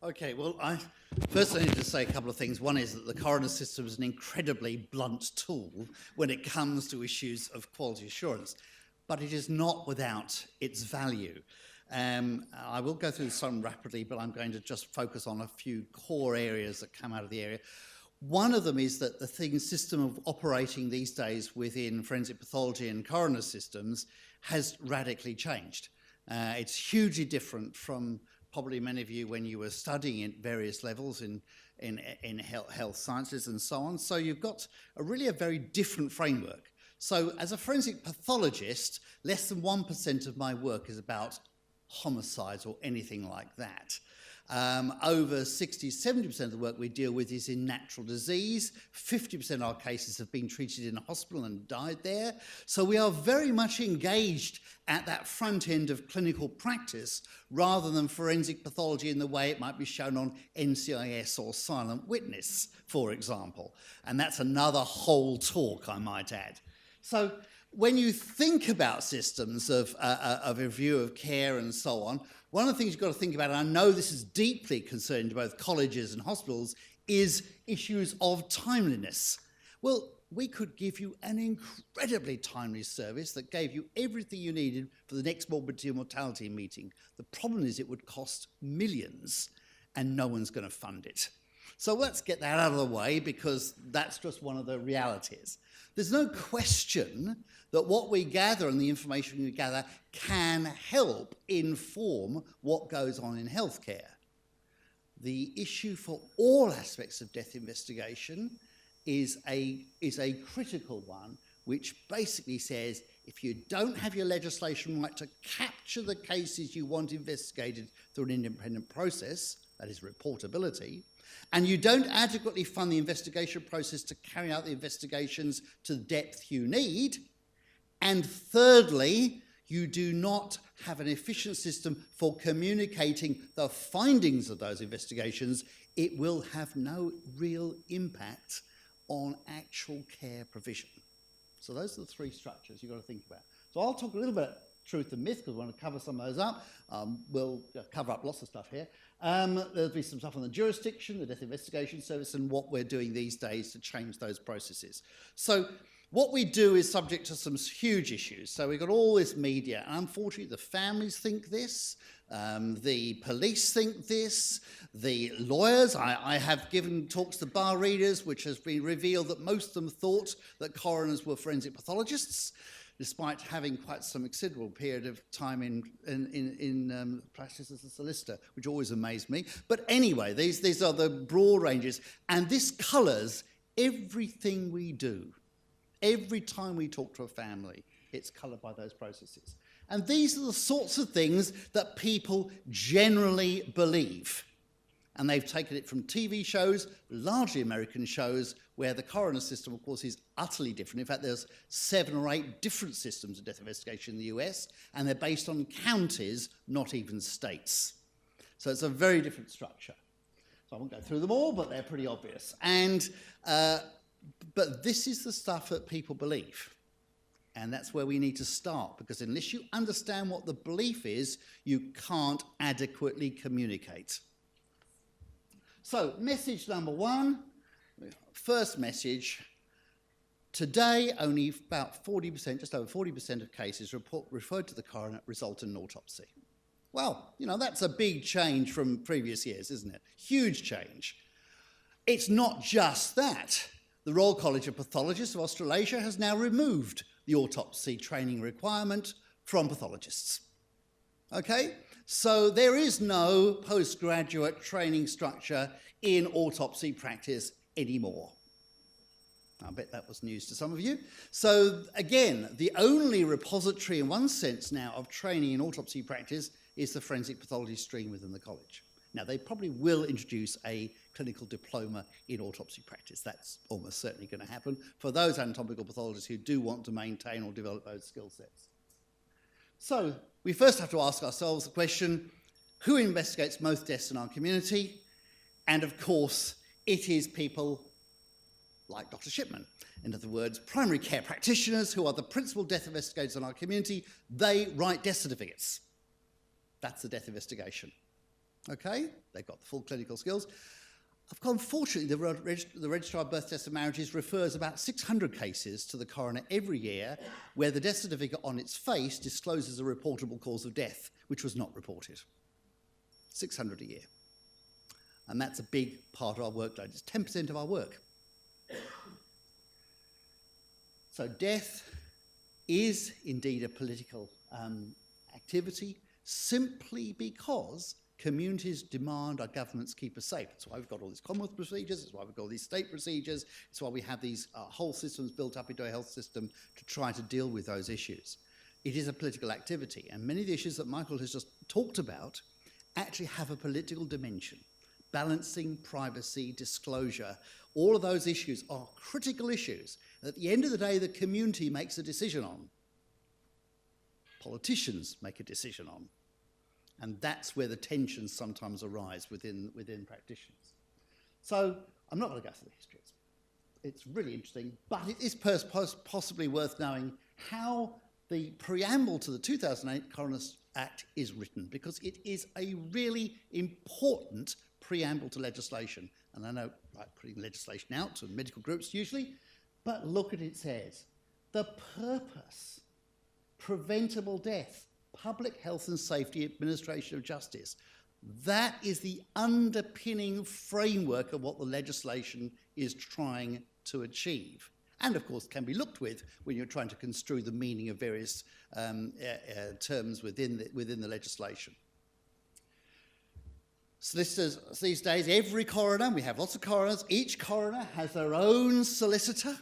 Okay, well, first I need to say a couple of things. One is that the coroner system is an incredibly blunt tool when it comes to issues of quality assurance, but it is not without its value. I will go through some rapidly, but I'm going to just focus on a few core areas that come out of the area. One of them is that the system of operating these days within forensic pathology and coroner systems has radically changed. It's hugely different from probably many of you when you were studying at various levels in health sciences and so on. So you've got really a very different framework. So as a forensic pathologist, less than 1% of my work is about homicides or anything like that. Over 60-70% of the work we deal with is in natural disease. 50% of our cases have been treated in a hospital and died there. So we are very much engaged at that front end of clinical practice rather than forensic pathology in the way it might be shown on NCIS or Silent Witness, for example. And that's another whole talk, I might add. So when you think about systems of review of care and so on, one of the things you've got to think about, and I know this is deeply concerned to both colleges and hospitals, is issues of timeliness. Well, we could give you an incredibly timely service that gave you everything you needed for the next morbidity and mortality meeting. The problem is it would cost millions and no one's going to fund it. So let's get that out of the way because that's just one of the realities. There's no question that what we gather and the information we gather can help inform what goes on in healthcare. The issue for all aspects of death investigation is a critical one, which basically says if you don't have your legislation right to capture the cases you want investigated through an independent process, that is reportability, and you don't adequately fund the investigation process to carry out the investigations to the depth you need, and thirdly, you do not have an efficient system for communicating the findings of those investigations, it will have no real impact on actual care provision. So those are the three structures you've got to think about. So I'll talk a little bit about truth and myth because we want to cover some of those up. We'll cover up lots of stuff here. There'll be some stuff on the jurisdiction, the death investigation service, and what we're doing these days to change those processes. So what we do is subject to some huge issues. So we've got all this media, and unfortunately the families think this, the police think this, the lawyers. I have given talks to bar readers, which has been revealed that most of them thought that coroners were forensic pathologists, despite having quite some considerable period of time in practice as a solicitor, which always amazed me. But anyway, these are the broad ranges, and this colours everything we do. Every time we talk to a family, it's coloured by those processes. And these are the sorts of things that people generally believe. And they've taken it from TV shows, largely American shows, where the coroner system, of course, is utterly different. In fact, there's 7 or 8 different systems of death investigation in the US, and they're based on counties, not even states. So it's a very different structure. So I won't go through them all, but they're pretty obvious. And but this is the stuff that people believe. And that's where we need to start, because unless you understand what the belief is, you can't adequately communicate. So, message number 1, first message. Today, only about 40%, just over 40% of cases referred to the coroner result in an autopsy. Well, you know, that's a big change from previous years, isn't it? Huge change. It's not just that. The Royal College of Pathologists of Australasia has now removed the autopsy training requirement from pathologists. Okay? So there is no postgraduate training structure in autopsy practice anymore. I bet that was news to some of you. So again, the only repository in one sense now of training in autopsy practice is the forensic pathology stream within the college. Now, they probably will introduce a clinical diploma in autopsy practice. That's almost certainly going to happen for those anatomical pathologists who do want to maintain or develop those skill sets. So, we first have to ask ourselves the question, who investigates most deaths in our community? And of course, it is people like Dr. Shipman. In other words, primary care practitioners who are the principal death investigators in our community. They write death certificates. That's the death investigation. Okay, they've got the full clinical skills. Unfortunately, the Registrar of Birth, Deaths and Marriages refers about 600 cases to the coroner every year where the death certificate on its face discloses a reportable cause of death, which was not reported. 600 a year. And that's a big part of our workload. It's 10% of our work. So death is indeed a political activity simply because communities demand our governments keep us safe. That's why we've got all these Commonwealth procedures, that's why we've got all these state procedures, it's why we have these whole systems built up into a health system to try to deal with those issues. It is a political activity, and many of the issues that Michael has just talked about actually have a political dimension. Balancing privacy, disclosure, all of those issues are critical issues. At the end of the day, the community makes a decision on. Politicians make a decision on. And that's where the tensions sometimes arise within practitioners. So I'm not going to go through the history. It's really interesting, but it is possibly worth knowing how the preamble to the 2008 Coroners Act is written, because it is a really important preamble to legislation. And I know, like putting legislation out to medical groups usually, but look at it says, the purpose, preventable death, public health and safety, administration of justice. That is the underpinning framework of what the legislation is trying to achieve. And of course can be looked with when you're trying to construe the meaning of various terms within the legislation. Solicitors these days, every coroner, we have lots of coroners, each coroner has their own solicitor,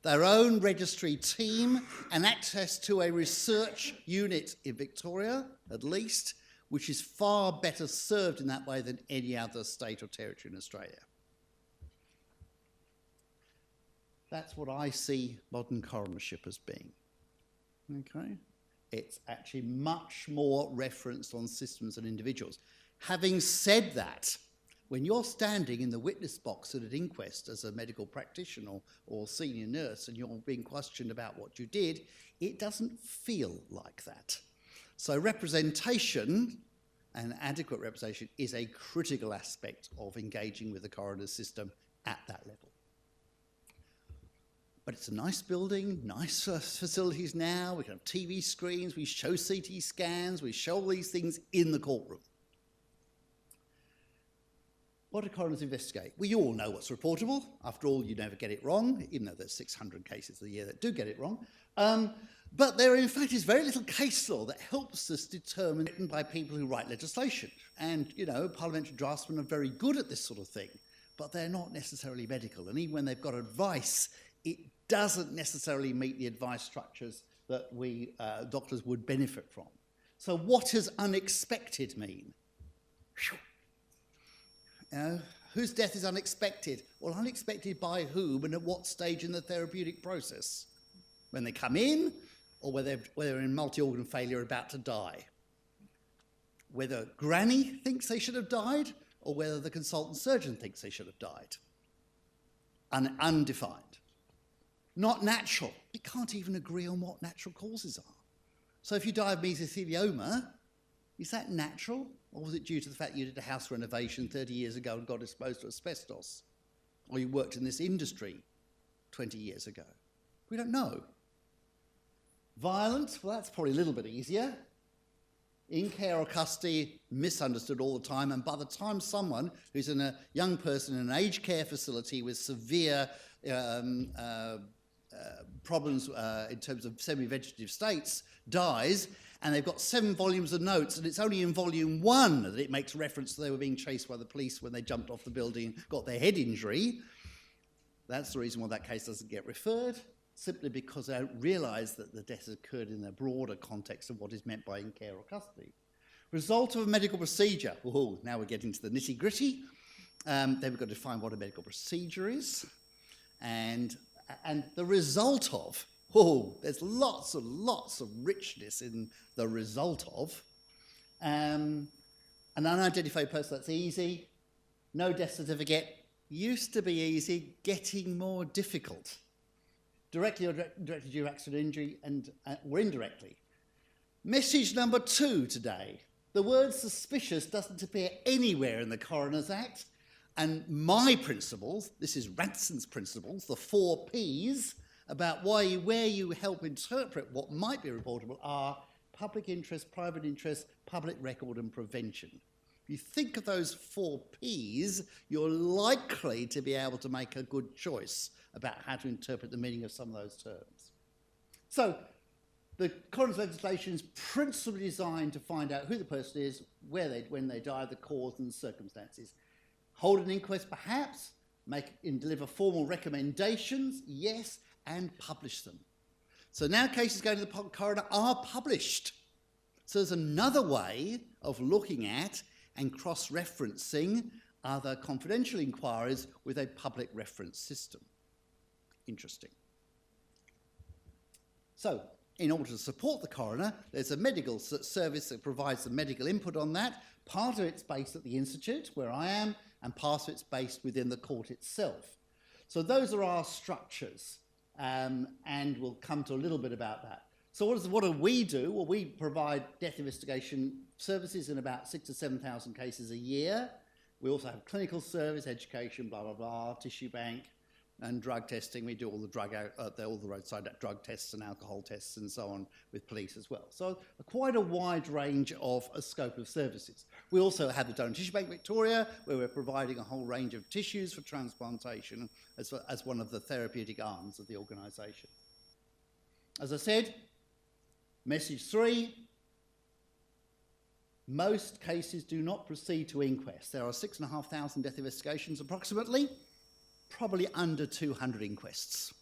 their own registry team, and access to a research unit in Victoria, at least, which is far better served in that way than any other state or territory in Australia. That's what I see modern coronership as being. Okay? It's actually much more referenced on systems and individuals. Having said that, when you're standing in the witness box at an inquest as a medical practitioner or senior nurse and you're being questioned about what you did, it doesn't feel like that. So representation, and adequate representation, is a critical aspect of engaging with the coroner's system at that level. But it's a nice building, nice facilities now, we can have TV screens, we show CT scans, we show all these things in the courtroom. What do coroners investigate? We all know what's reportable. After all, you never get it wrong, even though there's 600 cases a year that do get it wrong. But there, in fact, is very little case law that helps us determine, written by people who write legislation. And, you know, parliamentary draftsmen are very good at this sort of thing, but they're not necessarily medical. And even when they've got advice, it doesn't necessarily meet the advice structures that we doctors would benefit from. So what does unexpected mean? You know, whose death is unexpected? Well, unexpected by whom and at what stage in the therapeutic process? When they come in, or whether they're in multi-organ failure about to die? Whether Granny thinks they should have died, or whether the consultant surgeon thinks they should have died? Undefined. Not natural. We can't even agree on what natural causes are. So if you die of mesothelioma, is that natural? Or was it due to the fact you did a house renovation 30 years ago and got exposed to asbestos? Or you worked in this industry 20 years ago? We don't know. Violence, well, that's probably a little bit easier. In care or custody, misunderstood all the time, and by the time someone who's a young person in an aged care facility with severe problems in terms of semi-vegetative states dies, and they've got 7 volumes of notes, and it's only in volume 1 that it makes reference to they were being chased by the police when they jumped off the building and got their head injury. That's the reason why that case doesn't get referred, simply because they don't realise that the death has occurred in the broader context of what is meant by in care or custody. Result of a medical procedure. Oh, now we're getting to the nitty-gritty. Then we've got to define what a medical procedure is. And the result of, there's lots of richness in the result of. An unidentified person, that's easy. No death certificate, used to be easy, getting more difficult. Directly or directly due to accident injury or indirectly. Message number 2 today. The word suspicious doesn't appear anywhere in the Coroners Act, and my principles, this is Ranson's principles, the 4 Ps, about where you help interpret what might be reportable are public interest, private interest, public record and prevention. If you think of those 4 Ps, you're likely to be able to make a good choice about how to interpret the meaning of some of those terms. So the Coroners legislation is principally designed to find out who the person is, when they die, the cause and circumstances. Hold an inquest perhaps, make and deliver formal recommendations, yes, and publish them. So now cases going to the coroner are published. So there's another way of looking at and cross-referencing other confidential inquiries with a public reference system. Interesting. So, in order to support the coroner, there's a medical service that provides the medical input on that. Part of it's based at the Institute, where I am, and part of it's based within the court itself. So those are our structures, and we'll come to a little bit about that. So what do we do? Well, we provide death investigation services in about 6,000 to 7,000 cases a year. We also have clinical service, education, blah, blah, blah, tissue bank, and drug testing. We do all the roadside drug tests and alcohol tests and so on with police as well. So quite a wide range of a scope of services. We also have the Donor Tissue Bank Victoria, where we're providing a whole range of tissues for transplantation as one of the therapeutic arms of the organisation. As I said, message 3, most cases do not proceed to inquest. There are 6,500 death investigations approximately, probably under 200 inquests.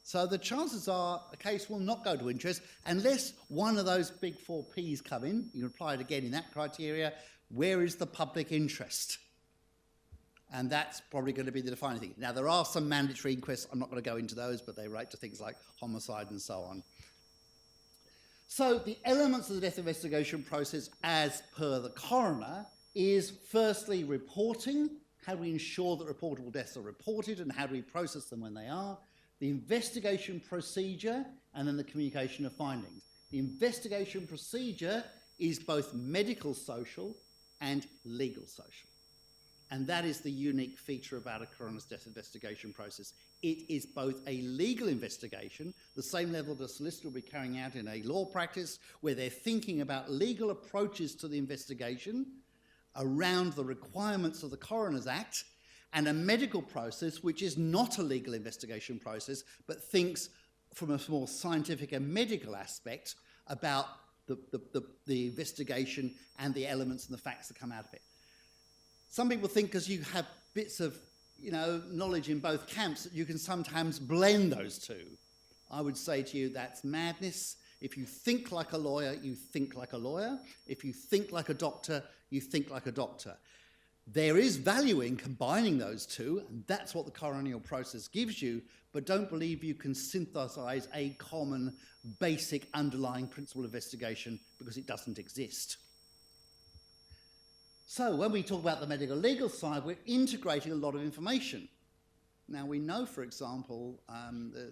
So the chances are a case will not go to inquest unless one of those big 4 Ps come in. You can apply it again in that criteria. Where is the public interest? And that's probably going to be the defining thing. Now, there are some mandatory inquests. I'm not going to go into those, but they relate to things like homicide and so on. So the elements of the death investigation process as per the coroner is firstly reporting. How do we ensure that reportable deaths are reported and how do we process them when they are? The investigation procedure and then the communication of findings. The investigation procedure is both medical social and legal social. And that is the unique feature about a coroner's death investigation process. It is both a legal investigation, the same level that a solicitor will be carrying out in a law practice, where they're thinking about legal approaches to the investigation around the requirements of the Coroners Act, and a medical process which is not a legal investigation process, but thinks from a more scientific and medical aspect about the investigation and the elements and the facts that come out of it. Some people think because you have bits of knowledge in both camps that you can sometimes blend those two. I would say to you that's madness. If you think like a lawyer, you think like a lawyer. If you think like a doctor, you think like a doctor. There is value in combining those two, and that's what the coronial process gives you, but don't believe you can synthesize a common, basic, underlying principle of investigation because it doesn't exist. So when we talk about the medico-legal side, we're integrating a lot of information. Now we know, for example,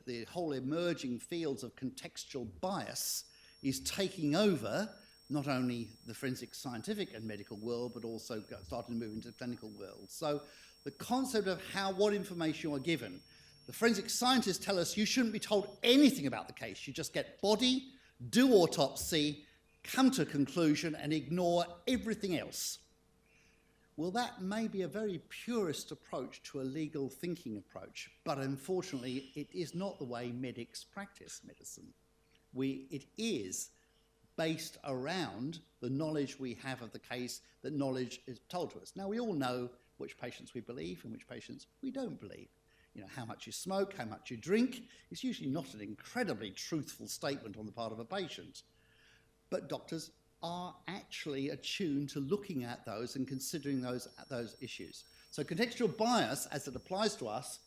the whole emerging fields of contextual bias is taking over not only the forensic scientific and medical world, but also starting to move into the clinical world. So the concept of what information you are given. The forensic scientists tell us you shouldn't be told anything about the case. You just get body, do autopsy, come to a conclusion and ignore everything else. Well, that may be a very purist approach to a legal thinking approach, but unfortunately, it is not the way medics practice medicine. It is based around the knowledge we have of the case, that knowledge is told to us. Now, we all know which patients we believe and which patients we don't believe. How much you smoke, how much you drink. It's usually not an incredibly truthful statement on the part of a patient. But doctors are actually attuned to looking at those and considering those issues. So contextual bias, as it applies to us,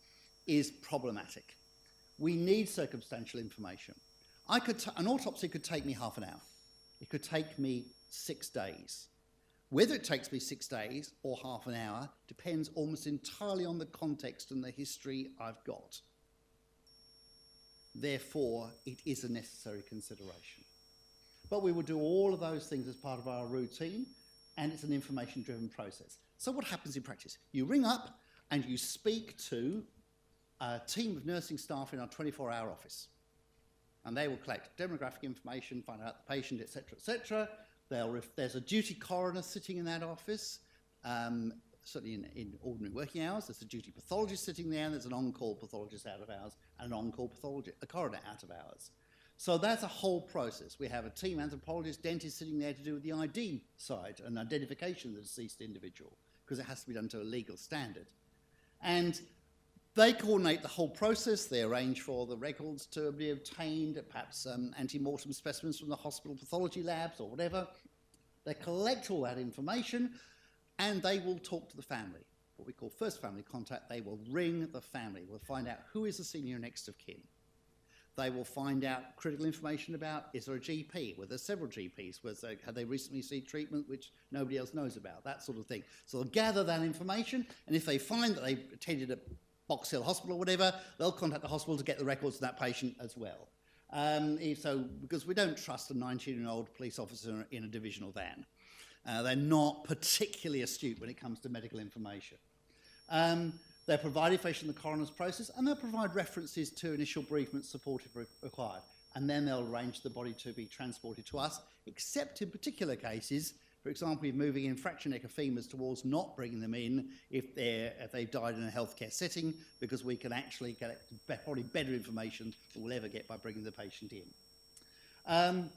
is problematic. We need circumstantial information. An autopsy could take me half an hour. It could take me 6 days. Whether it takes me 6 days or half an hour depends almost entirely on the context and the history I've got. Therefore, it is a necessary consideration. But we will do all of those things as part of our routine, and it's an information-driven process. So what happens in practice? You ring up and you speak to a team of nursing staff in our 24-hour office. And they will collect demographic information, find out the patient, etc., etc. There's a duty coroner sitting in that office, certainly in ordinary working hours. There's a duty pathologist sitting there, and there's an on-call pathologist out of hours, and an on-call coroner out of hours. So that's a whole process. We have a team anthropologist, dentist sitting there to do with the ID side and identification of the deceased individual, because it has to be done to a legal standard. And they coordinate the whole process. They arrange for the records to be obtained, perhaps ante-mortem specimens from the hospital pathology labs or whatever. They collect all that information, and they will talk to the family, what we call first family contact. They will ring the family. We'll find out who is the senior next of kin. They will find out critical information about, is there a GP? Were there several GPs? Had they recently received treatment which nobody else knows about? That sort of thing. So they'll gather that information, and if they find that they attended a Box Hill Hospital or whatever, they'll contact the hospital to get the records of that patient as well. Because we don't trust a 19-year-old police officer in a divisional van. They're not particularly astute when it comes to medical information. They'll provide information in the coroner's process, and they'll provide references to initial bereavement support if required. And then they'll arrange the body to be transported to us, except in particular cases. For example, you're moving in fracture neck of femurs towards not bringing them in if they've died in a healthcare setting, because we can actually get probably better information than we'll ever get by bringing the patient in.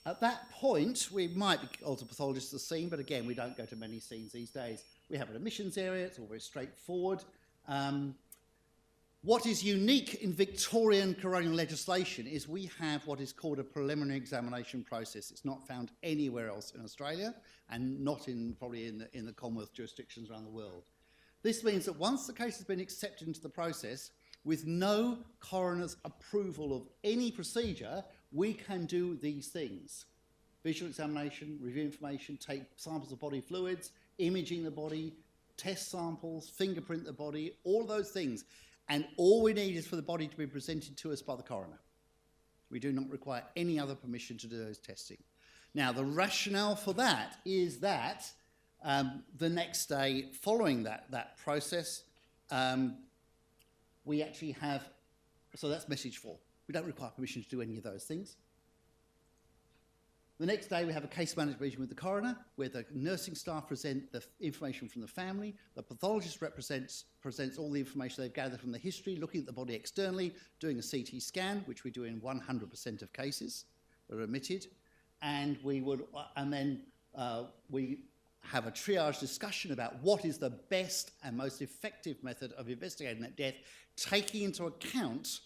At that point, we might be called to pathologists to the scene, but again, we don't go to many scenes these days. We have an admissions area, it's all very straightforward. What is unique in Victorian coronial legislation is we have what is called a preliminary examination process. It's not found anywhere else in Australia, and not probably in the Commonwealth jurisdictions around the world. This means that once the case has been accepted into the process, with no coroner's approval of any procedure, we can do these things: visual examination, review information, take samples of body fluids, imaging the body, test samples, fingerprint the body, all those things. And all we need is for the body to be presented to us by the coroner. We do not require any other permission to do those testing. Now, the rationale for that is that the next day following that process, we actually have, so that's message 4. We don't require permission to do any of those things. The next day, we have a case management meeting with the coroner, where the nursing staff present the information from the family. The pathologist presents all the information they've gathered from the history, looking at the body externally, doing a CT scan, which we do in 100% of cases that are admitted. And then we have a triage discussion about what is the best and most effective method of investigating that death, taking into account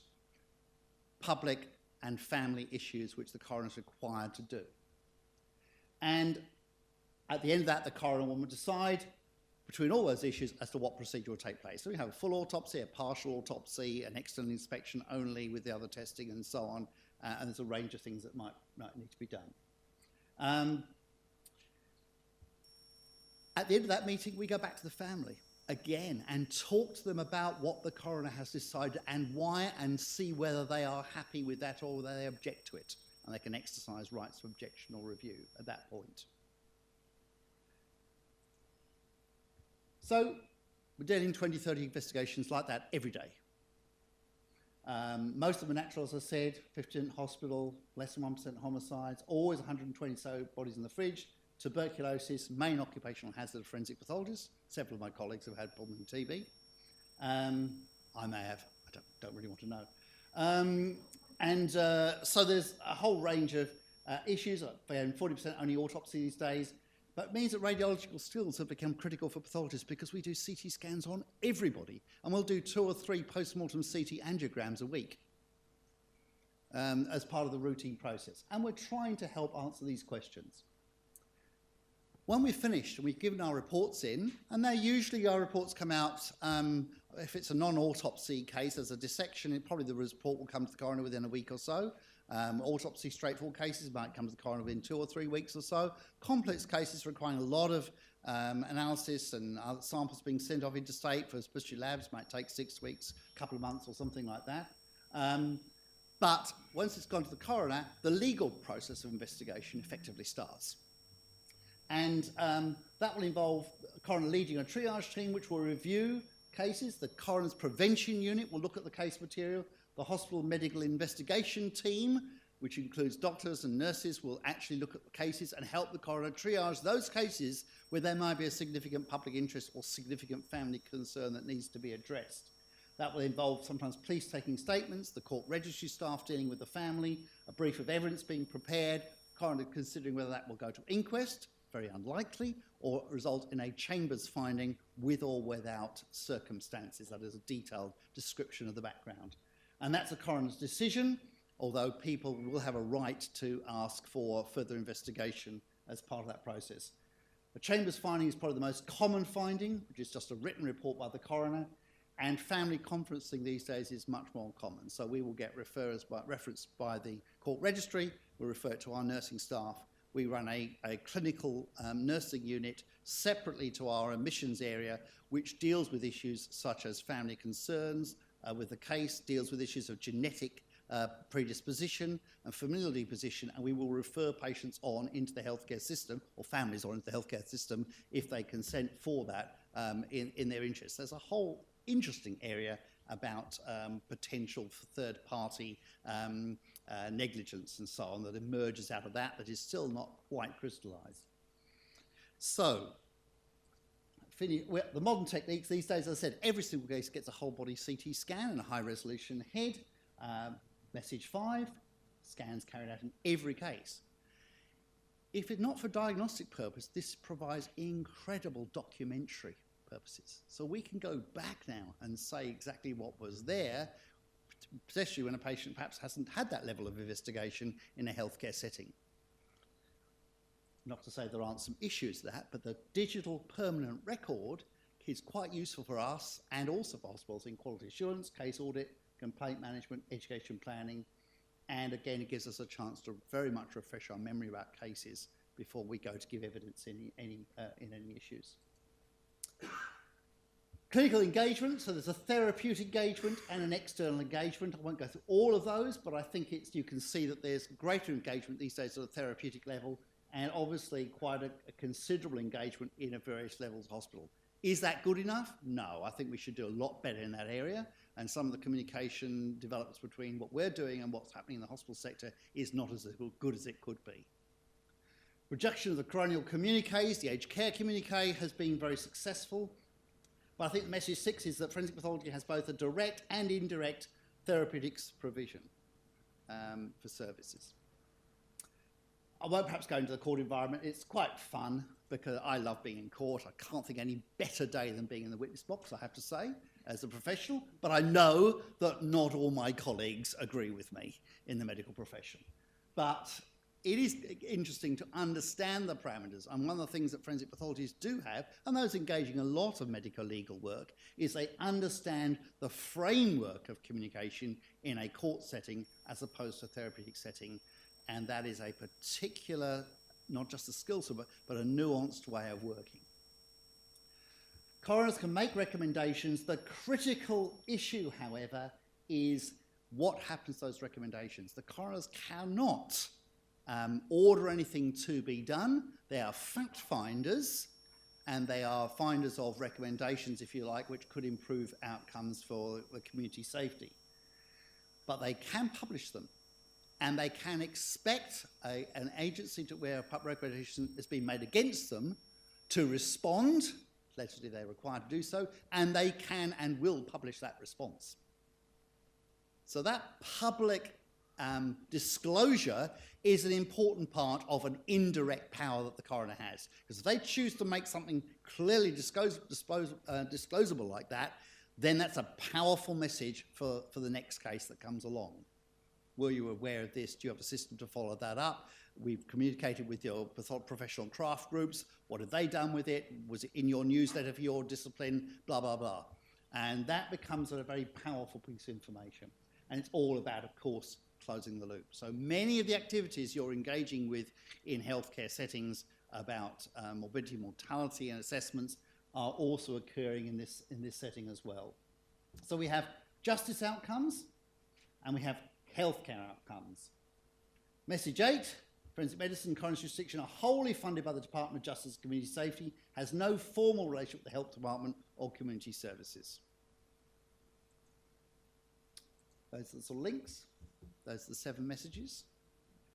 public and family issues which the coroner is required to do. And at the end of that, the coroner will decide between all those issues as to what procedure will take place. So we have a full autopsy, a partial autopsy, an external inspection only with the other testing and so on, and there's a range of things that might need to be done. At the end of that meeting, we go back to the family again and talk to them about what the coroner has decided and why, and see whether they are happy with that or whether they object to it. And they can exercise rights of objection or review at that point. So we're dealing 20, 30 investigations like that every day. Most of them are natural, as I said, 50% hospital, less than 1% homicides, always 120 so bodies in the fridge, tuberculosis, main occupational hazard of forensic pathologists. Several of my colleagues have had pulmonary TB. I may have, I don't really want to know. So there's a whole range of issues. 40% only autopsy these days, but it means that radiological skills have become critical for pathologists, because we do CT scans on everybody, and we'll do 2 or 3 post-mortem CT angiograms a week as part of the routine process. And we're trying to help answer these questions. When we've finished and we've given our reports in, and usually our reports come out, if it's a non-autopsy case, as a dissection, probably the report will come to the coroner within a week or so. Autopsy, straightforward cases might come to the coroner within 2 or 3 weeks or so. Complex cases requiring a lot of analysis and other samples being sent off interstate for specialty labs might take 6 weeks, a couple of months or something like that. But once it's gone to the coroner, the legal process of investigation effectively starts. And that will involve a coroner leading a triage team which will review cases. The coroner's prevention unit will look at the case material. The hospital medical investigation team, which includes doctors and nurses, will actually look at the cases and help the coroner triage those cases where there might be a significant public interest or significant family concern that needs to be addressed. That will involve sometimes police taking statements, the court registry staff dealing with the family, a brief of evidence being prepared, coroner considering whether that will go to inquest, very unlikely, or result in a chambers finding with or without circumstances. That is a detailed description of the background. And that's a coroner's decision, although people will have a right to ask for further investigation as part of that process. The chambers finding is probably the most common finding, which is just a written report by the coroner, and family conferencing these days is much more common. So we will get referrals referenced by the court registry, we'll refer it to our nursing staff. We run a clinical nursing unit separately to our admissions area, which deals with issues such as family concerns with the case, deals with issues of genetic predisposition and familial disposition, and we will refer patients on into the healthcare system, or families on into the healthcare system, if they consent for that in their interest. There's a whole interesting area about potential for third-party negligence and so on that emerges out of that is still not quite crystallised. So, the modern techniques these days, as I said, every single case gets a whole-body CT scan and a high-resolution head. Message 5, scans carried out in every case. If it's not for diagnostic purpose, this provides incredible documentary purposes. So we can go back now and say exactly what was there, especially when a patient perhaps hasn't had that level of investigation in a healthcare setting. Not to say there aren't some issues with that, but the digital permanent record is quite useful for us and also for hospitals in quality assurance, case audit, complaint management, education planning, and again it gives us a chance to very much refresh our memory about cases before we go to give evidence in any issues. Clinical engagement, so there's a therapeutic engagement and an external engagement. I won't go through all of those, but I think you can see that there's greater engagement these days at a therapeutic level, and obviously quite a considerable engagement in various levels of hospital. Is that good enough? No, I think we should do a lot better in that area, and some of the communication developments between what we're doing and what's happening in the hospital sector is not as good as it could be. Rejection of the coronial communiques, the aged care communique, has been very successful. But I think message 6 is that forensic pathology has both a direct and indirect therapeutics provision for services. I won't perhaps go into the court environment. It's quite fun because I love being in court. I can't think any better day than being in the witness box, I have to say, as a professional. But I know that not all my colleagues agree with me in the medical profession. But it is interesting to understand the parameters, and one of the things that forensic pathologists do have, and those engaging a lot of medico-legal work, is they understand the framework of communication in a court setting as opposed to a therapeutic setting, and that is a particular, not just a skill set, but a nuanced way of working. Coroners can make recommendations. The critical issue, however, is what happens to those recommendations. The coroners cannot order anything to be done. They are fact finders, and they are finders of recommendations, if you like, which could improve outcomes for the community safety. But they can publish them, and they can expect an agency to where a recommendation has been made against them to respond, legislatively they're required to do so, and they can and will publish that response. So that public disclosure is an important part of an indirect power that the coroner has. Because if they choose to make something clearly disclosable like that, then that's a powerful message for the next case that comes along. Were you aware of this? Do you have a system to follow that up? We've communicated with your professional craft groups. What have they done with it? Was it in your newsletter for your discipline? Blah, blah, blah. And that becomes a very powerful piece of information. And it's all about, of course, closing the loop. So many of the activities you're engaging with in healthcare settings about morbidity, mortality and assessments are also occurring in this setting as well. So we have justice outcomes and we have healthcare outcomes. Message 8, forensic medicine and coroners jurisdiction are wholly funded by the Department of Justice and Community Safety, has no formal relationship with the Health Department or Community Services. Those are the sort of links. Those are the 7 messages.